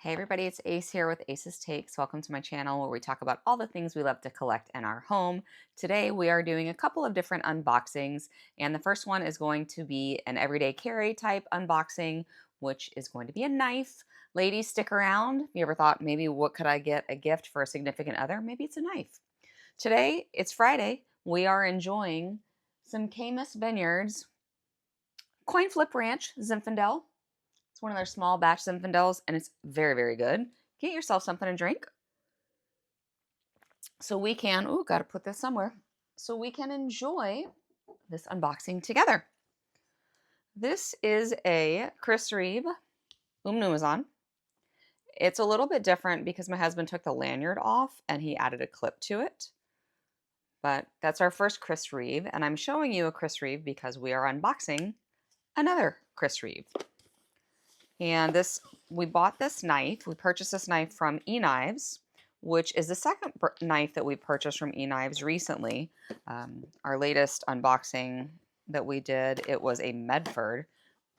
Hey everybody, it's Ace here with Ace's Takes. Welcome to my channel where we talk about all the things we love to collect in our home. Today we are doing a couple of different unboxings, and the first one is going to be an everyday carry type unboxing, which is going to be a knife. Ladies, stick around. If you ever thought maybe what could I get a gift for a significant other? Maybe it's a knife. Today, it's Friday. We are enjoying some Camus Vineyards Coin Flip Ranch Zinfandel. It's one of their small batch Zinfandels, and it's very, very good. Get yourself something to drink. So we can, got to put this somewhere. So we can enjoy this unboxing together. This is a Chris Reeve Umnumzaan. It's a little bit different because my husband took the lanyard off and he added a clip to it. But that's our first Chris Reeve, and I'm showing you a Chris Reeve because we are unboxing another Chris Reeve. And we bought this knife. We purchased this knife from eKnives, which is the second knife that we purchased from eKnives recently. Our latest unboxing that we did, it was a Medford,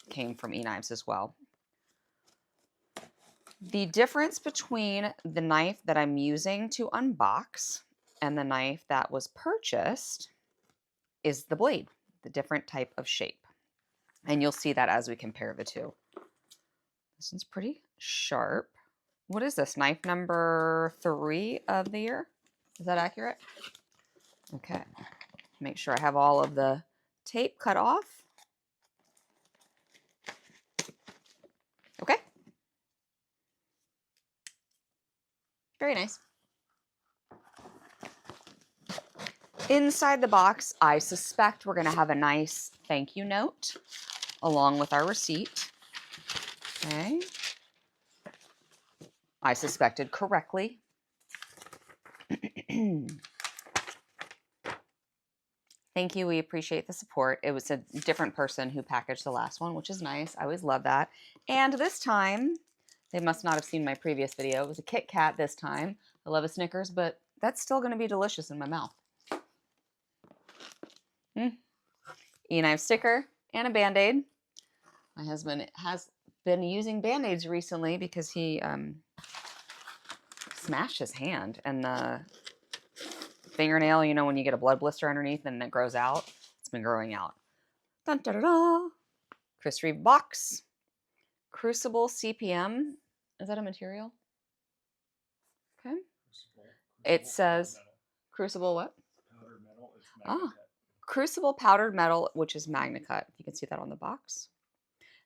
came from eKnives as well. The difference between the knife that I'm using to unbox and the knife that was purchased is the blade, the different type of shape. And you'll see that as we compare the two. This one's pretty sharp. What is this? Knife number 3 of the year? Is that accurate? Okay. Make sure I have all of the tape cut off. Okay. Very nice. Inside the box, I suspect we're going to have a nice thank you note along with our receipt. Okay. I suspected correctly. Thank you. We appreciate the support. It was a different person who packaged the last one, which is nice. I always love that. And this time, they must not have seen my previous video. It was a Kit Kat this time. I love a Snickers, but that's still going to be delicious in my mouth. eKnife sticker and a Band-Aid. My husband has been using Band-Aids recently because he smashed his hand, and the fingernail, you know, when you get a blood blister underneath and it grows out, it's been growing out. Dun, da, da, da. Chris Reeve box. Crucible CPM. Is that a material? Okay. It says Crucible what? Powdered metal. It's magna cut. Crucible powdered metal, which is magna cut. You can see that on the box.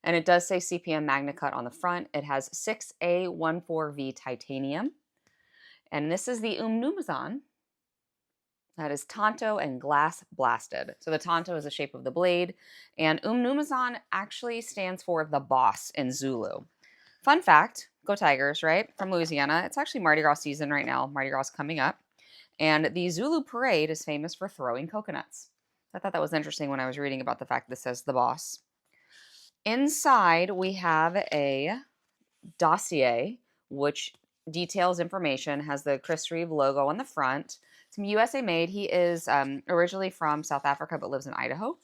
And it does say CPM magna cut on the front. It has 6A14V titanium. And this is the Umnumzaan. That is Tanto and glass blasted. So the Tanto is the shape of the blade, and Umnumzaan actually stands for the boss in Zulu. Fun fact, go Tigers, right? From Louisiana. It's actually Mardi Gras season right now. Mardi Gras coming up. And the Zulu parade is famous for throwing coconuts. I thought that was interesting when I was reading about the fact that this says the boss. Inside, we have a dossier, which details information, has the Chris Reeve logo on the front. It's USA made. He is originally from South Africa, but lives in Idaho.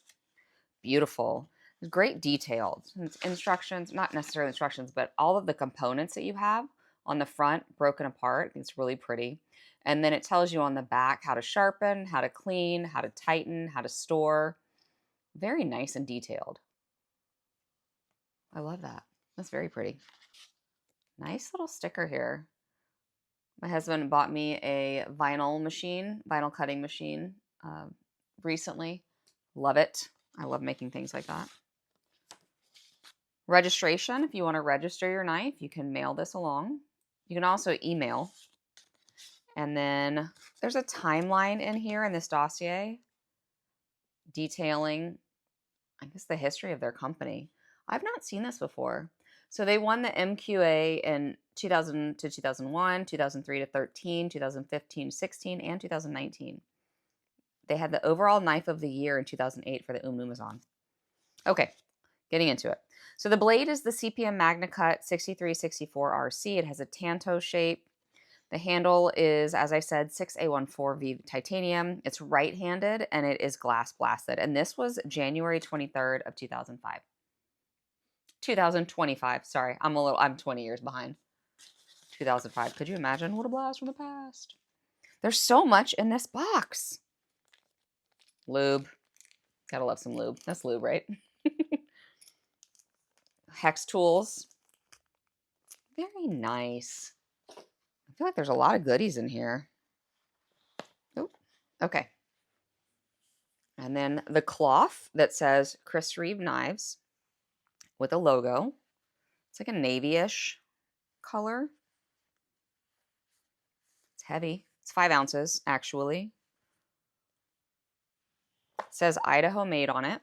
Beautiful. Great detailed. Instructions, not necessarily instructions, but all of the components that you have on the front broken apart. It's really pretty. And then it tells you on the back how to sharpen, how to clean, how to tighten, how to store. Very nice and detailed. I love that. That's very pretty. Nice little sticker here. My husband bought me a vinyl cutting machine recently. Love it. I love making things like that. Registration. If you want to register your knife, you can mail this along. You can also email. And then there's a timeline in here in this dossier detailing, I guess, the history of their company. I've not seen this before. So they won the MQA in 2000 to 2001, 2003 to 13, 2015 to 16, and 2019. They had the overall knife of the year in 2008 for the Umnumzaan. Okay, getting into it. So the blade is the CPM Magna Cut 6364 RC. It has a Tanto shape. The handle is, as I said, 6A14V titanium. It's right-handed, and it is glass blasted. And this was January 23rd of 2005. 2025, sorry. I'm 20 years behind. 2005. Could you imagine? What a blast from the past. There's so much in this box. Lube. Gotta love some lube. That's lube, right? Hex tools. Very nice. I feel like there's a lot of goodies in here. Oh, okay. And then the cloth that says Chris Reeve Knives with a logo. It's like a navy-ish color. It's heavy. It's 5 ounces, actually. It says Idaho made on it.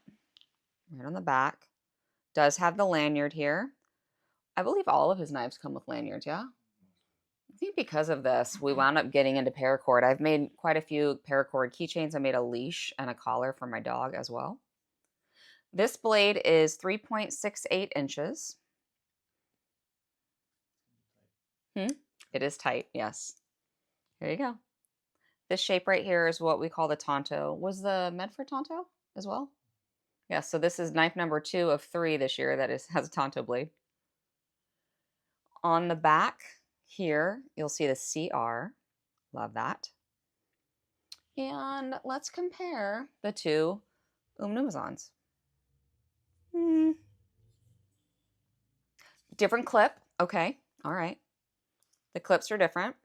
Right on the back. Does have the lanyard here. I believe all of his knives come with lanyards, yeah? I think because of this, we wound up getting into paracord. I've made quite a few paracord keychains. I made a leash and a collar for my dog as well. This blade is 3.68 inches. It is tight, yes. There you go. This shape right here is what we call the Tonto. Was the meant for Tonto as well? Yeah, so this is knife number 2 of 3 this year that has a Tonto blade. On the back here, you'll see the CR. Love that. And let's compare the 2 Umnumzaans. Different clip. Okay, all right. The clips are different.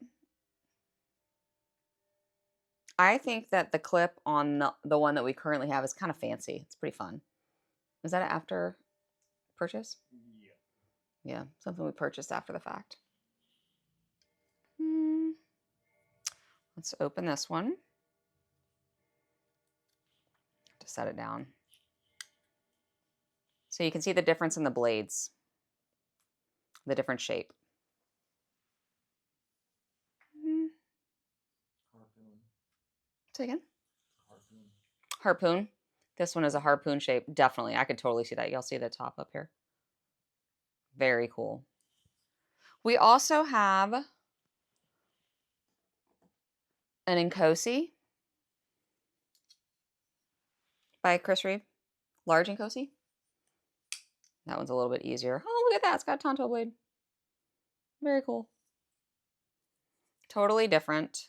I think that the clip on the one that we currently have is kind of fancy. It's pretty fun. Is that after purchase? Yeah. Yeah, something we purchased after the fact. Let's open this one. To set it down. So you can see the difference in the blades. The different shape. Harpoon. Say again? Harpoon. Harpoon. This one is a harpoon shape. Definitely. I could totally see that. You'll see the top up here. Very cool. We also have an Inkosi by Chris Reeve. Large Inkosi. That one's a little bit easier. Oh, look at that. It's got a Tonto blade. Very cool. Totally different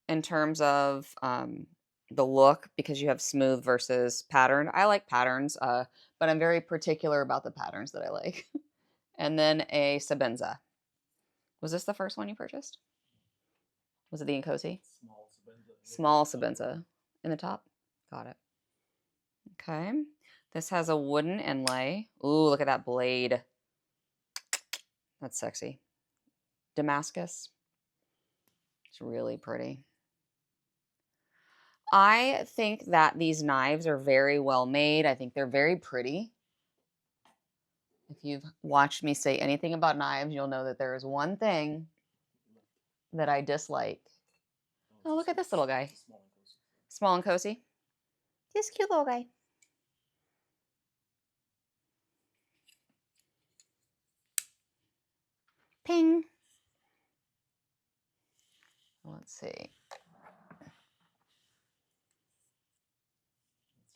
in terms of the look because you have smooth versus patterned. I like patterns, but I'm very particular about the patterns that I like. And then a Sebenza. Was this the first one you purchased? Was it the Inkosi? Small Sebenza. Small Sebenza in the top. Got it. Okay. This has a wooden inlay. Ooh, look at that blade. That's sexy. Damascus. It's really pretty. I think that these knives are very well made. I think they're very pretty. If you've watched me say anything about knives, you'll know that there is one thing that I dislike. Oh, look at this little guy. Small and cozy. This cute little guy. Ping. Let's see.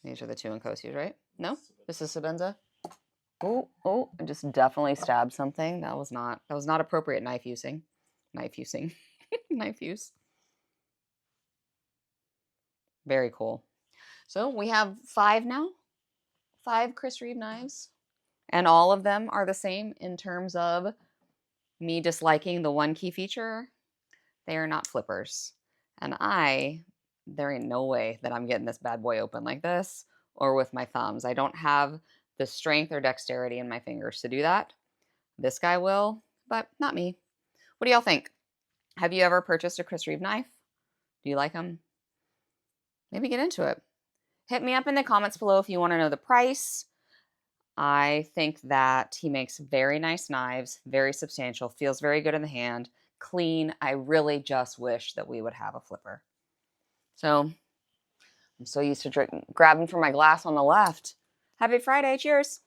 These are the 2 Inkosis, right? No? This is Sebenza? Oh, I just definitely stabbed something. That was not appropriate knife using. Knife use. Very cool. So we have 5 now. 5 Chris Reeve knives. And all of them are the same in terms of me disliking the one key feature. They are not flippers. And there ain't no way that I'm getting this bad boy open like this or with my thumbs. I don't have the strength or dexterity in my fingers to do that. This guy will, but not me. What do y'all think? Have you ever purchased a Chris Reeve knife? Do you like them? Maybe get into it. Hit me up in the comments below if you want to know the price. I think that he makes very nice knives, very substantial, feels very good in the hand, clean. I really just wish that we would have a flipper. So I'm so used to grabbing from my glass on the left. Happy Friday. Cheers.